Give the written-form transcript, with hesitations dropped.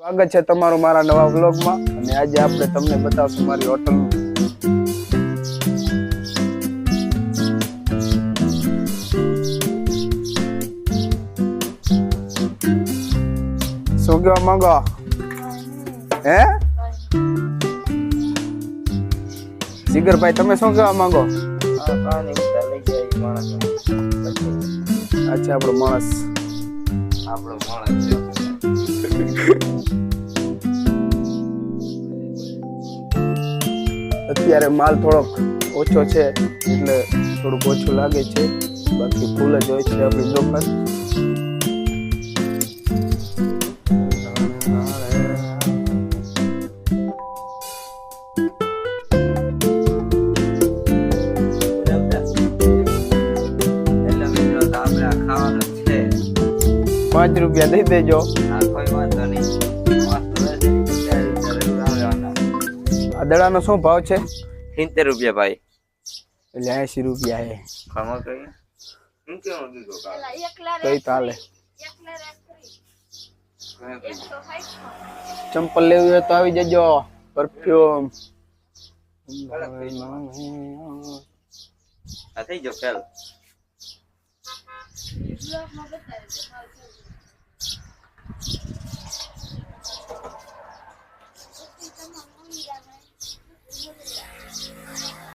સ્વાગત છે તમારું મારા નવા વ્લોગમાં અને આજે આપણે તમને બતાવશું મારી હોટલનું શું કહેવા માંગો હે જીગરભાઈ તમે શું કહેવા માંગો અચ્છા આપણો માણસ અત્યારે માલ થોડોક ઓછો છે એટલે થોડુંક ઓછું લાગે છે બાકી ફૂલ જ હોય છે આપણી દુકાન ₹5 દઈ દેજો આ દડાનો શું ભાવ છે ₹70 ભાઈ એટલે ₹80 હે ખામો કઈ ચાલે ચંપલ લેવી હોય તો આવી જજો પરફ્યુમ આ થઈ ગયો ફેલ